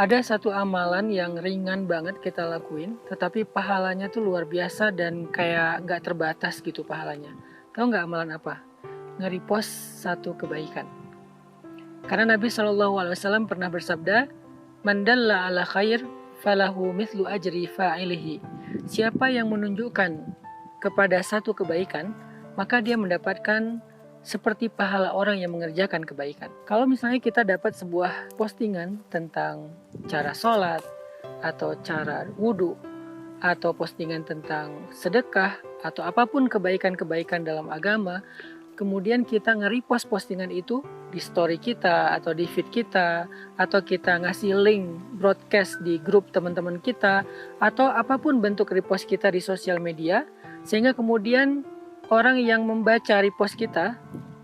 Ada satu amalan yang ringan banget kita lakuin, tetapi pahalanya tuh luar biasa dan kayak gak terbatas gitu pahalanya. Tahu gak amalan apa? Nge-repost satu kebaikan. Karena Nabi SAW pernah bersabda, "Man dalla ala khair falahu mithlu ajri fa'ilihi." Siapa yang menunjukkan kepada satu kebaikan, maka dia mendapatkan seperti pahala orang yang mengerjakan kebaikan. Kalau misalnya kita dapat sebuah postingan tentang cara sholat, atau cara wudhu, atau postingan tentang sedekah, atau apapun kebaikan-kebaikan dalam agama, kemudian kita nge-repost postingan itu di story kita, atau di feed kita, atau kita ngasih link broadcast di grup teman-teman kita, atau apapun bentuk repost kita di sosial media, sehingga kemudian orang yang membaca repost kita,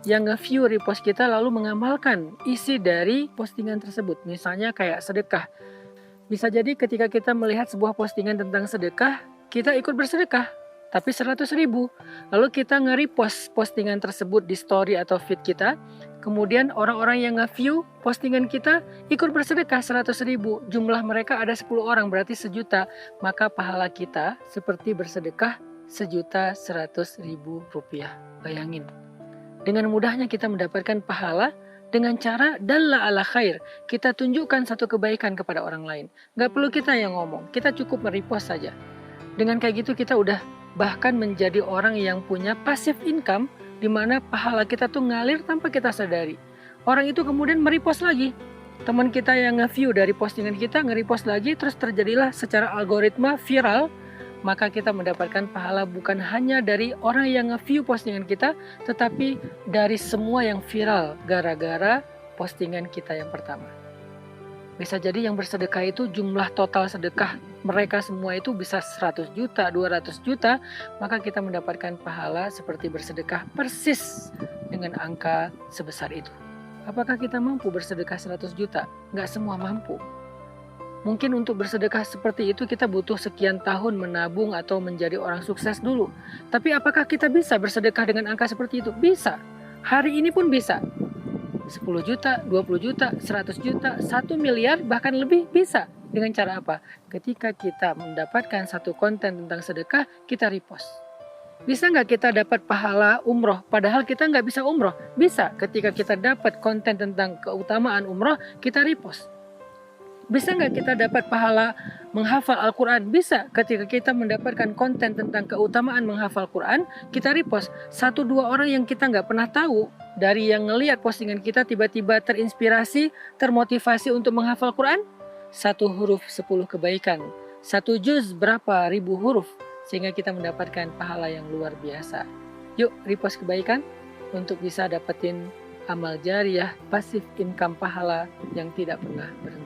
yang nge-view repost kita lalu mengamalkan isi dari postingan tersebut. Misalnya kayak sedekah. Bisa jadi ketika kita melihat sebuah postingan tentang sedekah, kita ikut bersedekah, tapi 100.000. Lalu kita nge-repost postingan tersebut di story atau feed kita, kemudian orang-orang yang nge-view postingan kita ikut bersedekah 100.000. Jumlah mereka ada 10 orang, berarti 1 juta. Maka pahala kita seperti bersedekah 1.100.000 rupiah. Bayangin, dengan mudahnya kita mendapatkan pahala dengan cara dalla ala khair. Kita tunjukkan satu kebaikan kepada orang lain. Gak perlu kita yang ngomong, kita cukup merepost saja. Dengan kayak gitu kita udah bahkan menjadi orang yang punya passive income, di mana pahala kita tuh ngalir tanpa kita sadari. Orang itu kemudian merepost lagi. Teman kita yang nge-view dari postingan kita nge-repost lagi, terus terjadilah secara algoritma viral. Maka kita mendapatkan pahala bukan hanya dari orang yang nge-view postingan kita, tetapi dari semua yang viral gara-gara postingan kita yang pertama. Bisa jadi yang bersedekah itu jumlah total sedekah mereka semua itu bisa 100 juta, 200 juta, maka kita mendapatkan pahala seperti bersedekah persis dengan angka sebesar itu. Apakah kita mampu bersedekah 100 juta? Nggak semua mampu. Mungkin untuk bersedekah seperti itu kita butuh sekian tahun menabung atau menjadi orang sukses dulu. Tapi apakah kita bisa bersedekah dengan angka seperti itu? Bisa. Hari ini pun bisa. 10 juta, 20 juta, 100 juta, 1 miliar, bahkan lebih bisa. Dengan cara apa? Ketika kita mendapatkan satu konten tentang sedekah, kita repost. Bisa nggak kita dapat pahala umroh? Padahal kita nggak bisa umroh. Bisa. Ketika kita dapat konten tentang keutamaan umroh, kita repost. Bisa nggak kita dapat pahala menghafal Al-Quran? Bisa. Ketika kita mendapatkan konten tentang keutamaan menghafal Quran, kita repost. 1-2 orang yang kita nggak pernah tahu, dari yang ngelihat postingan kita tiba-tiba terinspirasi, termotivasi untuk menghafal Quran. 1 huruf 10 kebaikan. 1 juz berapa ribu huruf, sehingga kita mendapatkan pahala yang luar biasa. Yuk repost kebaikan untuk bisa dapetin amal jariah, pasif income pahala yang tidak pernah berhenti.